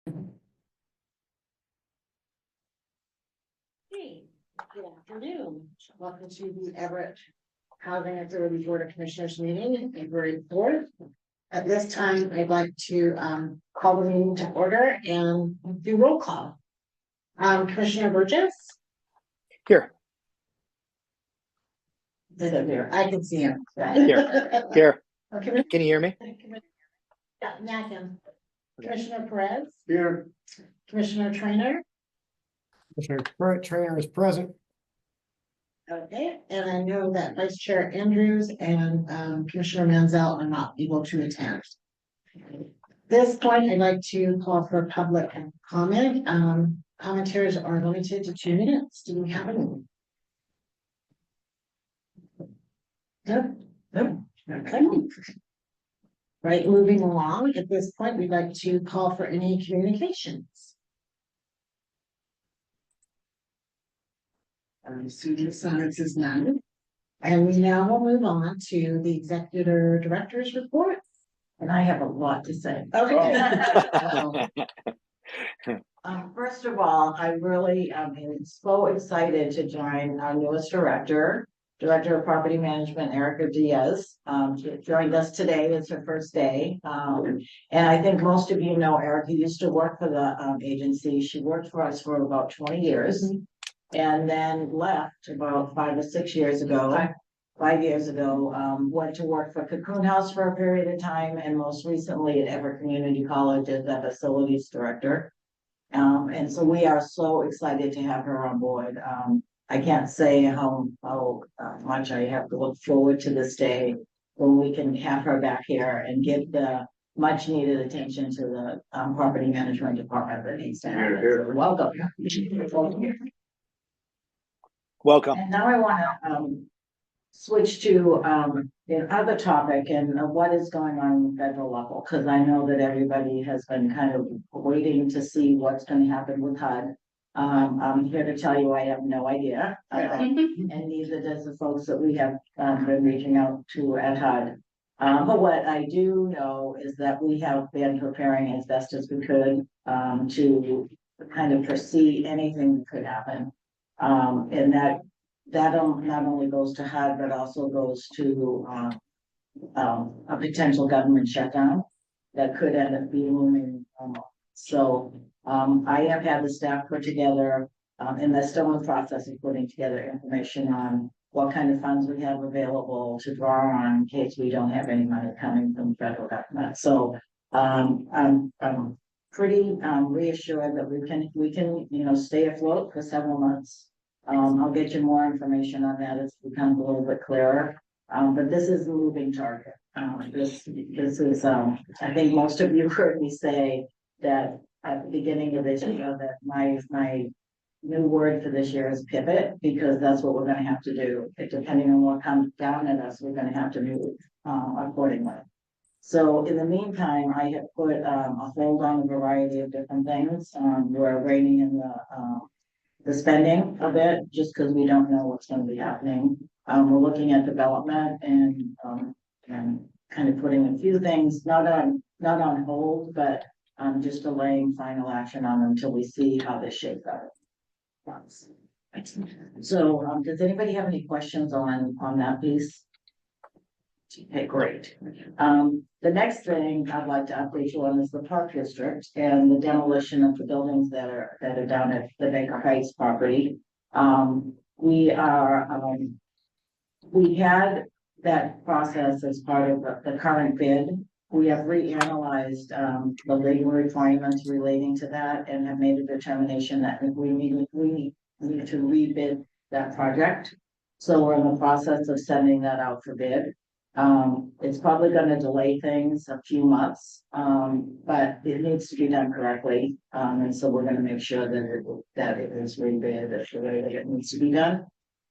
Hey, good afternoon. Welcome to the Everett Housing Authority Board of Commissioners meeting, February 4th. At this time, I'd like to call the meeting to order and do roll call. Commissioner Burgess? Here. I can see him. Here. Okay. Can you hear me? Yeah, now I can. Commissioner Perez? Here. Commissioner Trainer? Commissioner Trainer is present. Okay, and I know that Vice Chair Andrews and Commissioner Manzel are not able to attend. At this point, I'd like to call for public comment. Commentaries are limited to 2 minutes. Do we have any? No. Okay. Right, moving along, at this point, we'd like to call for any communications. Student silence is none. And we now will move on to the executive director's report. And I have a lot to say. Okay. First of all, I really am so excited to join our newest Director of Property Management, Erica Diaz. She joined us today. It's her first day. And I think most of you know Erica used to work for the agency. She worked for us for about 20 years. And then left about 5 or 6 years ago. 5 years ago, went to work for Cocoon House for a period of time, and most recently at Everett Community College as the facilities director. And so we are so excited to have her on board. I can't say how much I have to look forward to this day when we can have her back here and give the much needed attention to the property management department that needs to have it. So welcome. Welcome. And now I want to switch to another topic and what is going on in the federal level, because I know that everybody has been kind of waiting to see what's going to happen with HUD. I'm here to tell you I have no idea, and neither does the folks that we have been reaching out to at HUD. But what I do know is that we have been preparing as best as we could to kind of foresee anything that could happen. And that not only goes to HUD, but also goes to a potential government shutdown that could end up being looming. So I have had the staff put together, and they're still in the process of putting together information on what kind of funds we have available to draw on in case we don't have any money coming from the federal government. So I'm pretty reassured that we can stay afloat for several months. I'll get you more information on that as it becomes a little bit clearer. But this is a moving target. This is I think most of you heard me say that at the beginning of this year that my new word for this year is pivot, because that's what we're going to have to do. Depending on what comes down at us, we're going to have to move accordingly. So in the meantime, I have put a hold on a variety of different things. We're reining in the spending of it, just because we don't know what's going to be happening. We're looking at development and kind of putting a few things not on hold, but just delaying final action on them until we see how this shapes out. So does anybody have any questions on that piece? Okay, great. The next thing I'd like to update you on is the Park District and the demolition of the buildings that are down at the Baker Heights property. We had that process as part of the current bid. We have reanalyzed the legal requirements relating to that and have made a determination that we need to rebid that project. So we're in the process of sending that out for bid. It's probably going to delay things a few months, but it needs to be done correctly. And so we're going to make sure that it is rebid the way that it needs to be done.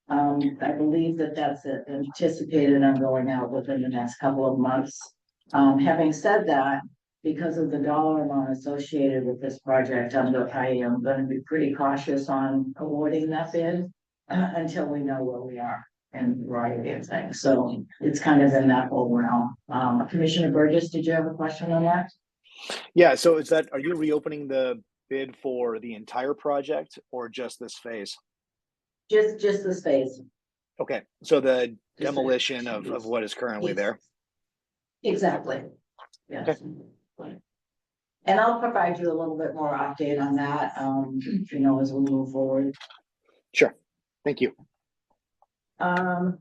I believe that that's anticipated on going out within the next couple of months. Having said that, because of the dollar amount associated with this project, I am going to be pretty cautious on awarding that bid until we know where we are and a variety of things. So it's kind of in that whole realm. Commissioner Burgess, did you have a question on that? Yeah, so are you reopening the bid for the entire project or just this phase? Just the space. Okay, so the Just demolition of what is currently there. Exactly. Yes. And I'll provide you a little bit more update on that, as we move forward. Sure, thank you. In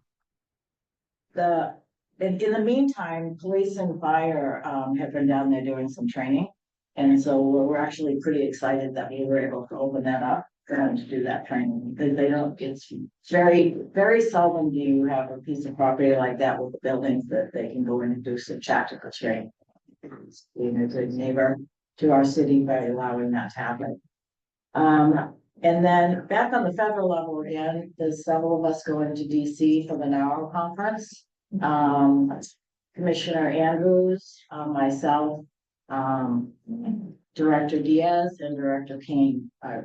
the meantime, police and fire, have been down there doing some training. And so we're actually pretty excited that we were able to open that up and to do that training. Because it's very, very seldom do you have a piece of property like that with buildings that they can go in and do some tactical training. Being a good neighbor to our city by allowing that to happen. And then back on the federal level again, there's several of us going to DC for the NARO conference. Commissioner Andrews, myself, Director Diaz and Director Kane are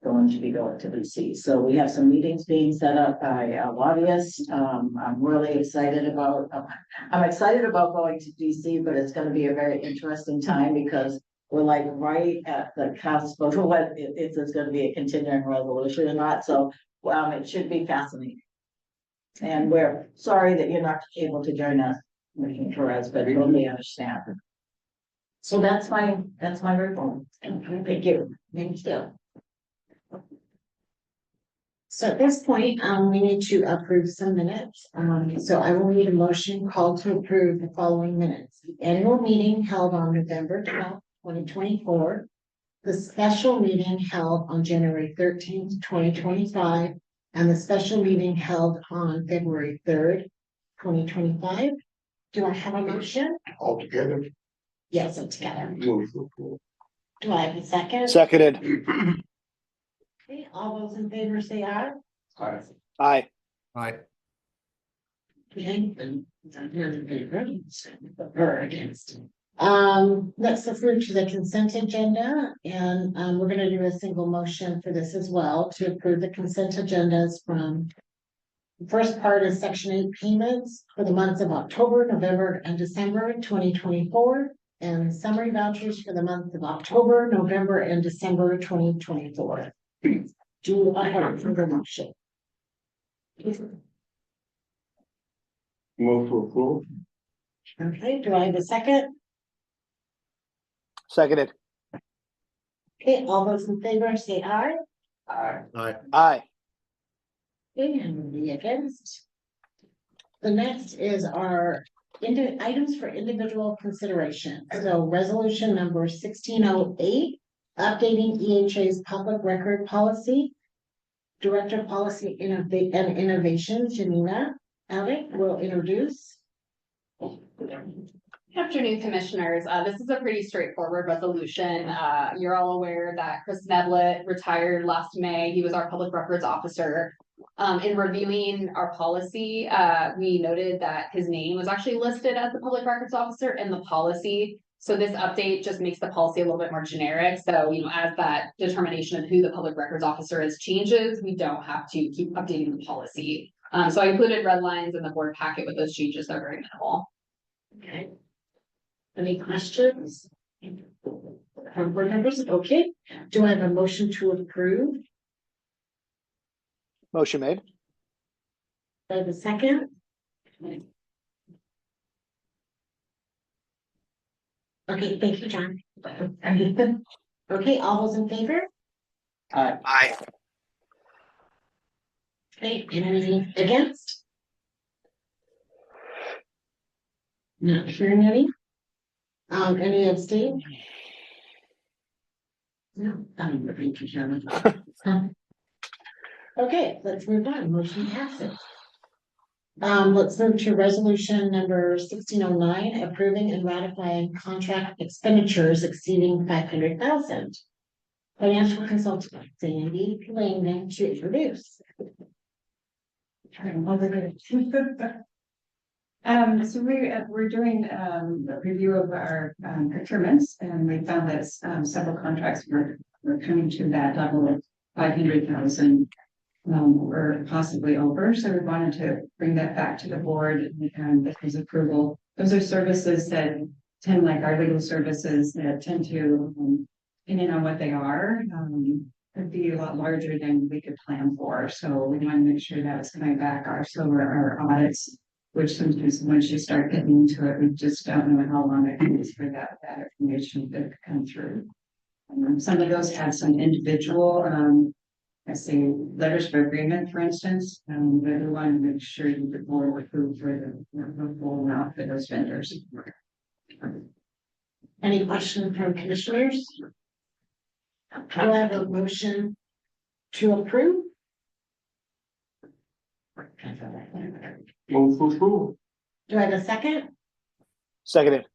going to be going to DC. So we have some meetings being set up by lobbyists. I'm really excited about, I'm excited about going to DC, but it's going to be a very interesting time because we're like right at the cusp of what if there's going to be a continuing resolution or not. So it should be fascinating. And we're sorry that you're not able to join us, Perez, but totally understand. So that's my report. Thank you. Thank you. So at this point, we need to approve some minutes. So I will need a motion called to approve the following minutes. The annual meeting held on November 12th, 2024. The special meeting held on January 13th, 2025. And the special meeting held on February 3rd, 2025. Do I have a motion? All together. Yes, all together. Move to approve. Do I have a second? Seconded. Okay, all those in favor say aye. Aye. Aye. Aye. Okay, then none in favor. Or against. Let's refer to the consent agenda and we're gonna do a single motion for this as well to approve the consent agendas from. The first part is section 8 payments for the months of October, November, and December 2024. And summary vouchers for the month of October, November, and December 2024. Do I have a further motion? Move to approve. Okay, do I have a second? Seconded. Okay, all those in favor say aye. Aye. Aye. Aye. Okay, and the against. The next is our items for individual consideration. So resolution number 1608, updating EHA's public record policy. Director of Policy and Innovation, Janina Alec will introduce. Good afternoon, commissioners. This is a pretty straightforward resolution. You're all aware that Chris Medlett retired last May. He was our public records officer. In reviewing our policy, we noted that his name was actually listed as the public records officer in the policy. So this update just makes the policy a little bit more generic. So, as that determination of who the public records officer is changes, we don't have to keep updating the policy. So I included red lines in the board packet with those changes. They're very minimal. Okay. Any questions? From board members? Okay. Do I have a motion to approve? Motion made. Do I have a second? Okay, thank you, John. Okay, all those in favor? Aye. Okay, any against? Not hearing any. Any abstain? No, thank you, Chairman. Okay, let's move on. Motion passes. Let's move to resolution number 1609, approving and ratifying contract expenditures exceeding 500,000. Financial consultant Sandy Langman to introduce. So we're doing a review of our procurements, and we found that several contracts were coming to that level of 500,000 or possibly over. So we wanted to bring that back to the board and get his approval. Those are services that tend like our legal services that tend to, depending on what they are, could be a lot larger than we could plan for. So we want to make sure that it's coming back. Our audits, which sometimes once you start getting into it, we just don't know how long it takes for that information to come through. Some of those have some individual, I say letters of agreement, for instance, but we want to make sure that the board approve for the full amount for those vendors. Any questions from commissioners? Do I have a motion to approve? Move to approve. Do I have a second? Seconded.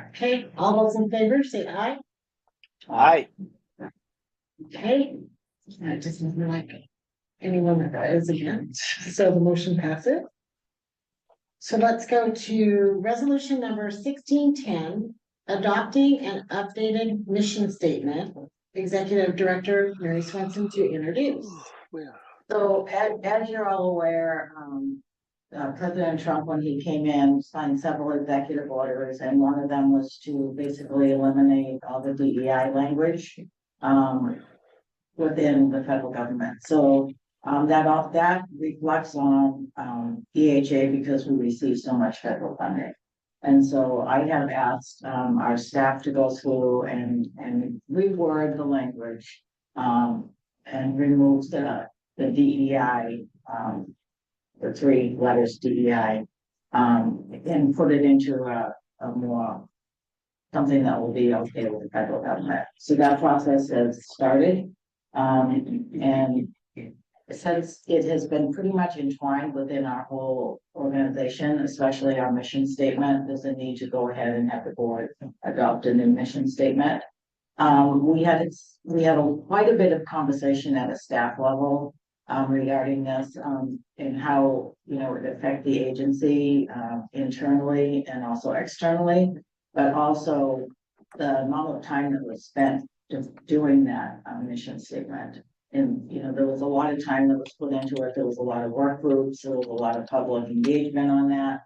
Okay, all those in favor, say aye. Aye. Okay. That just doesn't like anyone that is against, so the motion passes. So let's go to resolution number 1610, adopting an updated mission statement. Executive Director Mary Swenson to introduce. So as you're all aware, President Trump, when he came in, signed several executive orders, and one of them was to basically eliminate all the DEI language within the federal government. So that reflects on EHA because we receive so much federal funding. And so I have asked our staff to go through and reword the language and remove the DEI, the 3 letters DEI, and put it into a more something that will be okay with the federal government. So that process has started. And since it has been pretty much entwined within our whole organization, especially our mission statement, there's a need to go ahead and have the board adopt a new mission statement. We had quite a bit of conversation at a staff level regarding this and how it would affect the agency internally and also externally, but also the amount of time that was spent doing that mission statement. And, there was a lot of time that was put into it. There was a lot of work groups. There was a lot of public engagement on that.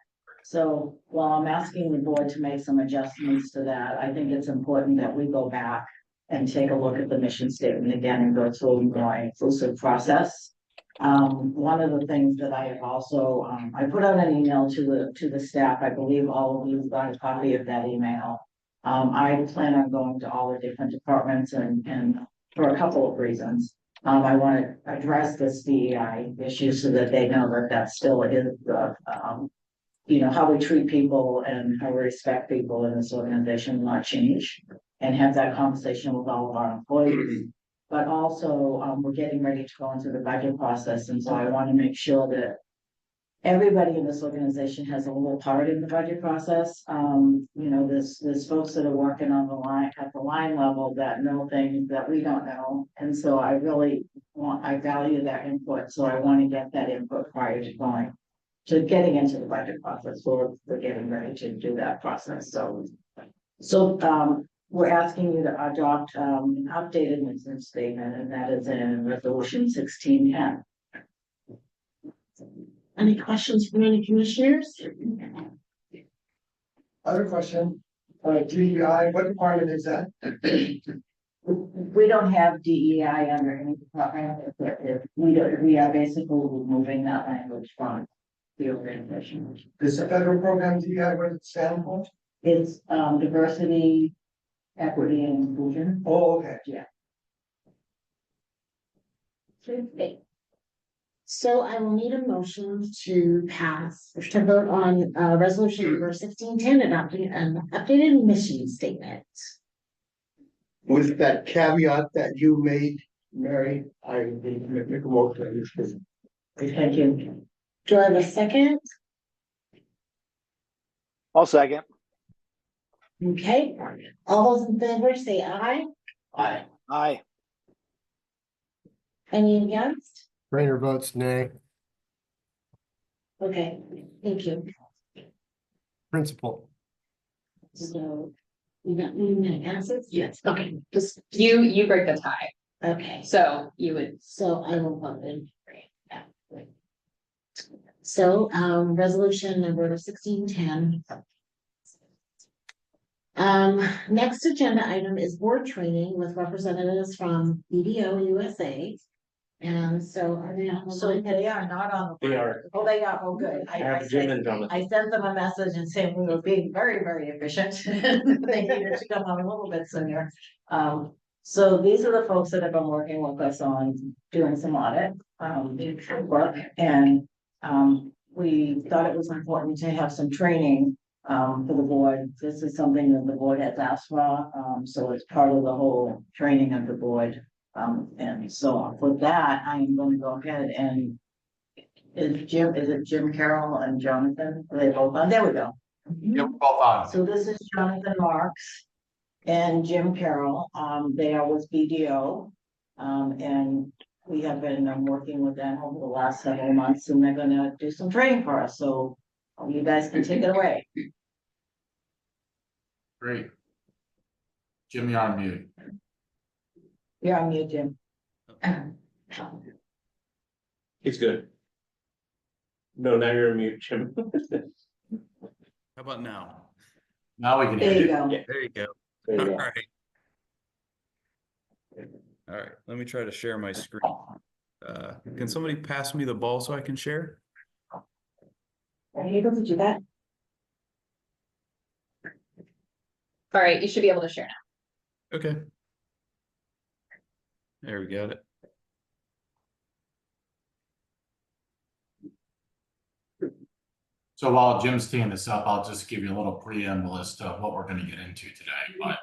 So while I'm asking the board to make some adjustments to that, I think it's important that we go back and take a look at the mission statement again and go through a more inclusive process. One of the things that I have also, I put out an email to the staff. I believe all of you got a copy of that email. I plan on going to all the different departments and for a couple of reasons. I want to address this DEI issue so that they know that still is the, how we treat people and how we respect people in this organization will not change, and have that conversation with all of our employees. But also, we're getting ready to go into the budget process, and so I want to make sure that everybody in this organization has a little part in the budget process. There's folks that are working on the line at the line level that know things that we don't know. And so I value that input. So I want to get that input prior to getting into the budget process. We're getting ready to do that process. So we're asking you to adopt an updated mission statement, and that is in resolution 1610. Any questions from any commissioners? Other question, DEI, what department is that? We don't have DEI under any department. We are basically removing that language from the organization. Is the federal program DEI, what does it stand for? It's diversity, equity, and inclusion. Oh, okay. So I will need a motion to vote on resolution number 1610, adopting an updated mission statement. With that caveat that you made, Mary, I make a motion. Thank you. Do I have a second? I'll second. Okay, all those in favor say aye. Aye. Aye. Any against? Rayner votes nay. Okay, thank you. Principal. So you got any passes? Yes. Okay, just, You break the tie, okay, so you would, so I will vote in. So, resolution number 1610. Next agenda item is board training with representatives from BDO USA. And so are they on the So line? they are not on. They are. Oh, they are, oh, good. I sent them a message and saying we were being very, very efficient. They needed to come on a little bit sooner. So these are the folks that have been working with us on doing some audit, work. And, we thought it was important to have some training, for the board. This is something that the board has asked for, so it's part of the whole training of the board. And so with that, I am going to go ahead and is it Jim Carroll and Jonathan? Are they both on? There we go. Yep, both on. So this is Jonathan Marks and Jim Carroll. They are with BDO. And we have been working with them over the last several months, and they're gonna do some training for us. So you guys can take it away. Great. Jimmy, on mute. You're on mute, Jim. He's good. No, now you're on mute, Jim. How about now? Now we can There hear you you. go. There you go. There you All go. right. All right, let me try to share my screen. Can somebody pass me the ball so I can share? Are you able to do that? All right, you should be able to share now. Okay. There we got it. So while Jim's teeing this up, I'll just give you a little preamble as to what we're gonna get into today, but.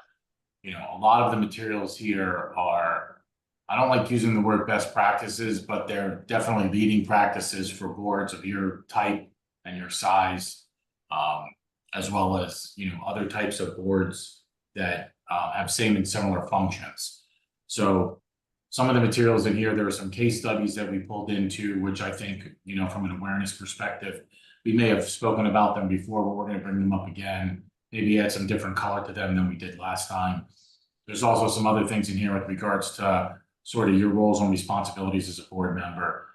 You know, a lot of the materials here are, I don't like using the word best practices, but they're definitely leading practices for boards of your type and your size. As well as, you know, other types of boards that have same and similar functions. So some of the materials in here, there are some case studies that we pulled into, which I think, you know, from an awareness perspective, we may have spoken about them before, but we're gonna bring them up again. Maybe add some different color to them than we did last time. There's also some other things in here with regards to sort of your roles and responsibilities as a board member.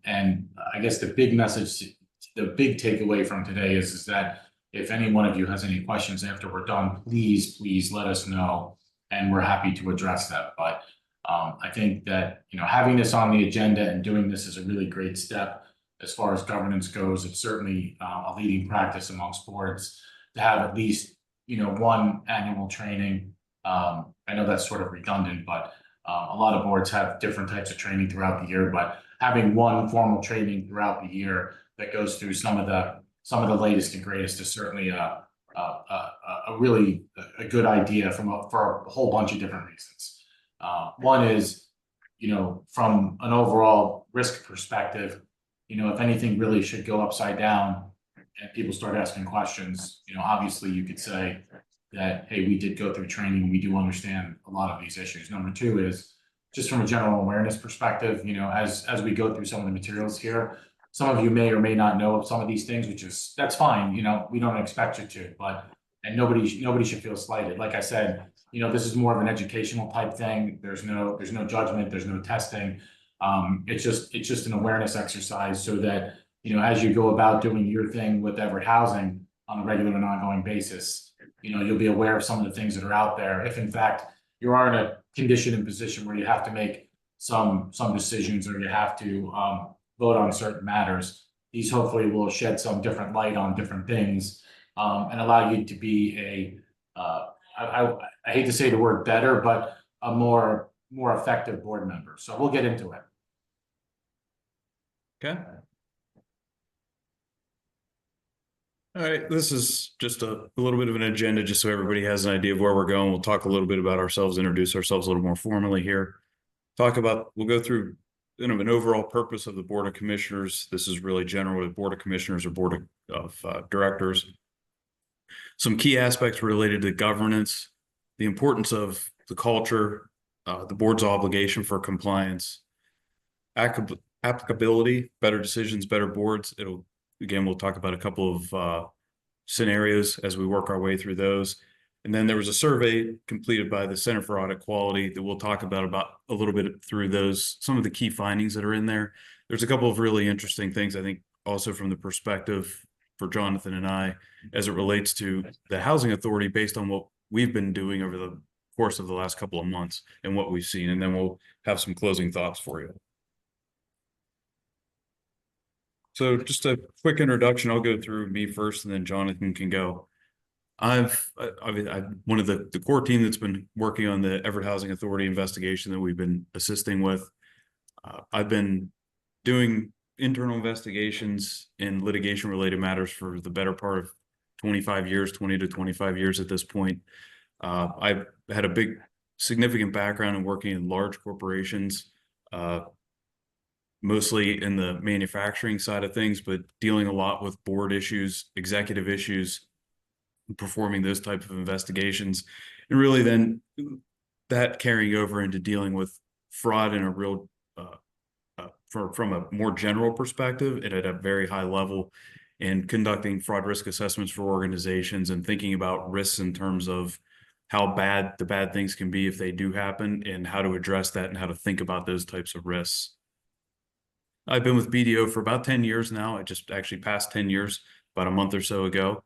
And I guess the big message, the big takeaway from today is that if any one of you has any questions after we're done, please let us know, and we're happy to address that. But I think that, you know, having this on the agenda and doing this is a really great step as far as governance goes. It's certainly a leading practice amongst boards to have at least, you know, one annual training. I know that's sort of redundant, but a lot of boards have different types of training throughout the year, but having one formal training throughout the year that goes through some of the latest and greatest is certainly a really good idea for a whole bunch of different reasons. One is, you know, from an overall risk perspective, you know, if anything really should go upside down and people start asking questions, you know, obviously you could say that, hey, we did go through training, we do understand a lot of these issues. Number two is just from a general awareness perspective, you know, as we go through some of the materials here, some of you may or may not know of some of these things, that's fine, you know, we don't expect you to, and nobody should feel slighted. Like I said, you know, this is more of an educational type thing. There's no judgment, there's no testing. It's just an awareness exercise so that, you know, as you go about doing your thing with Everett Housing on a regular and ongoing basis, you know, you'll be aware of some of the things that are out there. If in fact you are in a condition and position where you have to make some decisions or you have to vote on certain matters, these hopefully will shed some different light on different things and allow you to be I hate to say the word better, but a more effective board member. So we'll get into it. Okay. All right, this is just a little bit of an agenda, just so everybody has an idea of where we're going. We'll talk a little bit about ourselves, introduce ourselves a little more formally here. We'll go through kind of an overall purpose of the Board of Commissioners. This is really general with Board of Commissioners or Board of Directors. Some key aspects related to governance, the importance of the culture, the board's obligation for compliance, applicability, better decisions, better boards. We'll talk about a couple of scenarios as we work our way through those. And then there was a survey completed by the Center for Audit Quality that we'll talk about a little bit through those, some of the key findings that are in there. There's a couple of really interesting things, I think, also from the perspective for Jonathan and I as it relates to the housing authority based on what we've been doing over the course of the last couple of months and what we've seen. And then we'll have some closing thoughts for you. So just a quick introduction. I'll go through me first and then Jonathan can go. I'm one of the core team that's been working on the Everett Housing Authority investigation that we've been assisting with. I've been doing internal investigations in litigation related matters for the better part of 25 years, 20 to 25 years at this point. I've had a significant background in working in large corporations, mostly in the manufacturing side of things, but dealing a lot with board issues, executive issues, performing those type of investigations, and really then that carrying over into dealing with fraud in a real from a more general perspective and at a very high level, and conducting fraud risk assessments for organizations and thinking about risks in terms of how bad the bad things can be if they do happen and how to address that and how to think about those types of risks. I've been with BDO for about 10 years now. I just actually passed 10 years about a month or so ago.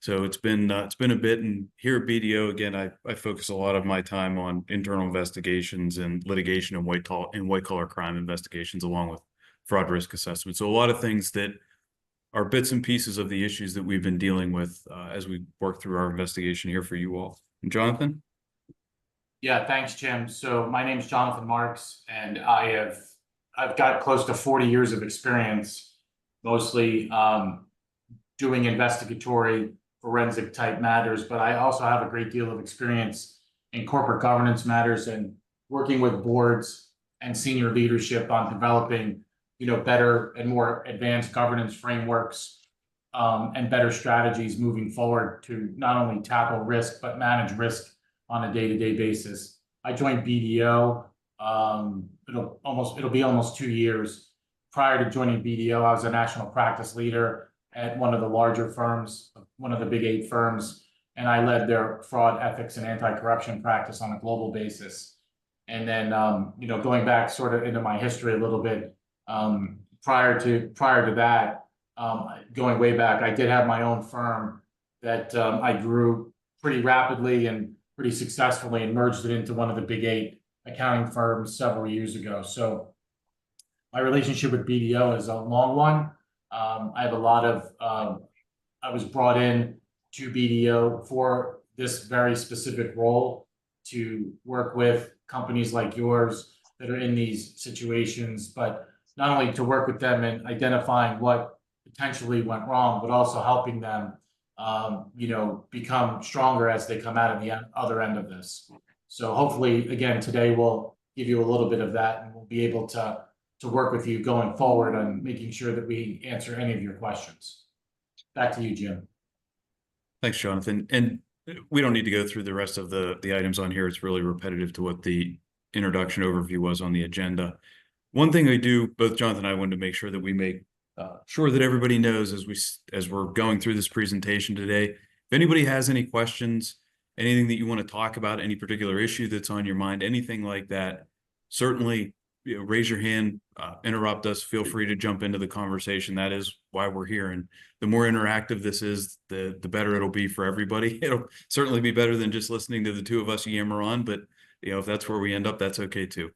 So it's been a bit, and here at BDO again, I focus a lot of my time on internal investigations and litigation and white collar crime investigations, along with fraud risk assessment. So a lot of things that are bits and pieces of the issues that we've been dealing with as we work through our investigation here for you all. And Jonathan? Yeah, thanks, Jim. So my name's Jonathan Marks, and I've got close to 40 years of experience, mostly doing investigatory forensic type matters, but I also have a great deal of experience in corporate governance matters and working with boards and senior leadership on developing, better and more advanced governance frameworks and better strategies moving forward to not only tackle risk, but manage risk on a day-to-day basis. I joined BDO, it'll be almost 2 years. Prior to joining BDO, I was a national practice leader at one of the larger firms, one of the big 8 firms, and I led their fraud, ethics, and anti-corruption practice on a global basis. And then, going back sort of into my history a little bit, prior to that, going way back, I did have my own firm that I grew pretty rapidly and pretty successfully and merged it into one of the big 8 accounting firms several years ago. So my relationship with BDO is a long one. I have a lot of, I was brought in to BDO for this very specific role to work with companies like yours that are in these situations, but not only to work with them in identifying what potentially went wrong, but also helping them, become stronger as they come out of the other end of this. So hopefully, again, today we'll give you a little bit of that, and we'll be able to work with you going forward on making sure that we answer any of your questions. Back to you, Jim. Thanks, Jonathan. And we don't need to go through the rest of the items on here. It's really repetitive to what the introduction overview was on the agenda. One thing I do, both Jonathan and I wanted to make sure that we make sure that everybody knows as we're going through this presentation today, if anybody has any questions, anything that you want to talk about, any particular issue that's on your mind, anything like that, certainly raise your hand, interrupt us, feel free to jump into the conversation. That is why we're here. And the more interactive this is, the better it'll be for everybody. It'll certainly be better than just listening to the two of us yammer on, but if that's where we end up, that's okay too.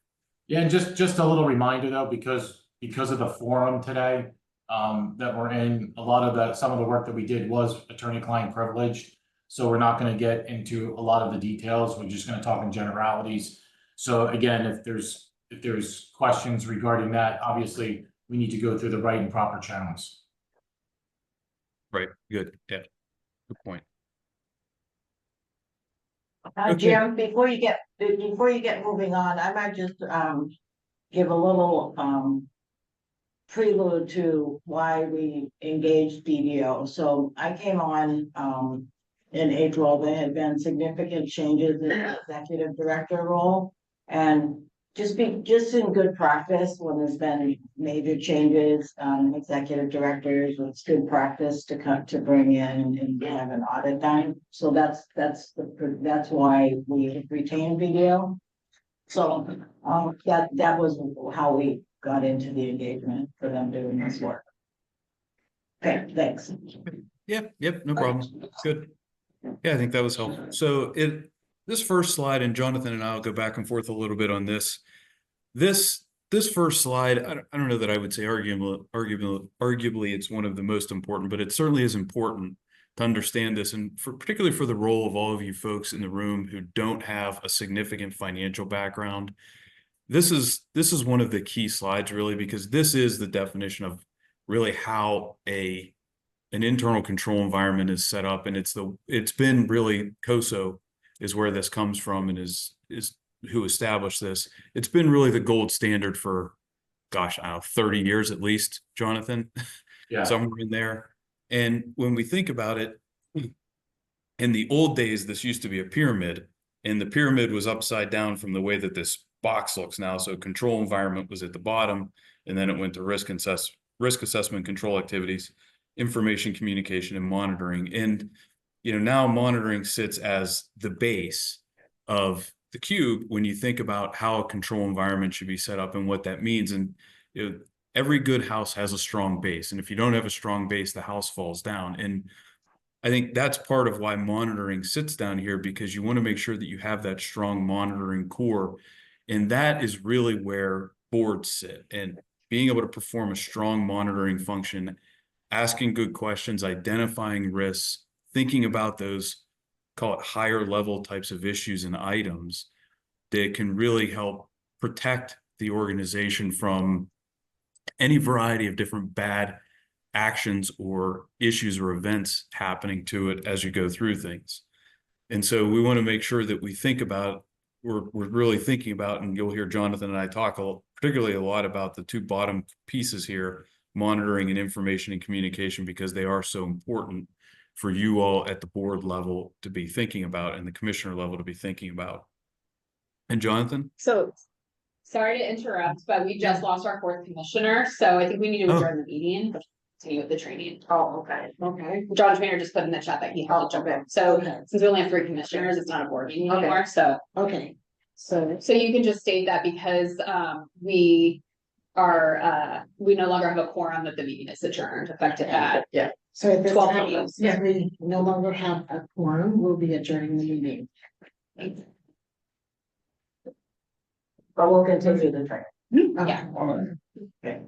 Yeah, and just a little reminder though, because of the forum today that we're in, some of the work that we did was attorney-client privileged. So we're not going to get into a lot of the details. We're just going to talk in generalities. So again, if there's questions regarding that, obviously we need to go through the right and proper channels. Right. Good. Yeah. Good point. Jim, before you get moving on, I might just give a little prelude to why we engaged BDO. So I came on in April. There had been significant changes in the executive director role, and just in good practice when there's been major changes, executive directors, it's good practice to bring in and have an audit done. So that's why we retained BDO. So that was how we got into the engagement for them doing this work. Okay, thanks. Yep, no problem. Good. Yeah, I think that was helpful. So this first slide, and Jonathan and I will go back and forth a little bit on this. This first slide, I don't know that I would say arguably it's one of the most important, but it certainly is important to understand this, and particularly for the role of all of you folks in the room who don't have a significant financial background. This is one of the key slides, really, because this is the definition of really how an internal control environment is set up, and it's been really COSO is where this comes from, and is who established this. It's been really the gold standard for, gosh, I don't know, 30 years at least, Jonathan. Yeah. Somewhere in there. And when we think about it, in the old days, this used to be a pyramid, and the pyramid was upside down from the way that this box looks now. So control environment was at the bottom, and then it went to risk assessment, control activities, information communication, and monitoring. And now monitoring sits as the base of the cube when you think about how a control environment should be set up and what that means. And every good house has a strong base, and if you don't have a strong base, the house falls down. And I think that's part of why monitoring sits down here, because you want to make sure that you have that strong monitoring core, and that is really where boards sit. And being able to perform a strong monitoring function, asking good questions, identifying risks, thinking about those, call it higher level types of issues and items that can really help protect the organization from any variety of different bad actions or issues or events happening to it as you go through things. And so we want to make sure that we think about, we're really thinking about, and you'll hear Jonathan and I talk particularly a lot about the two bottom pieces here, monitoring and information and communication, because they are so important for you all at the board level to be thinking about and the commissioner level to be thinking about. And Jonathan? So, sorry to interrupt, but we just lost our fourth commissioner, so I think we need to adjourn the meeting, but continue with the training. Oh, okay. Okay. John Trainer just put in the chat that he had to jump in, so Okay. since we only have 3 commissioners, it's not a board meeting Okay. anymore, so. Okay, so, So you can just state that because, we no longer have a quorum, that the meeting is adjourned, effective at. so at this 12 time, meetings. yeah, we no longer have a quorum, we'll be adjourning the meeting. But we'll continue the training. Okay. Yeah. Okay.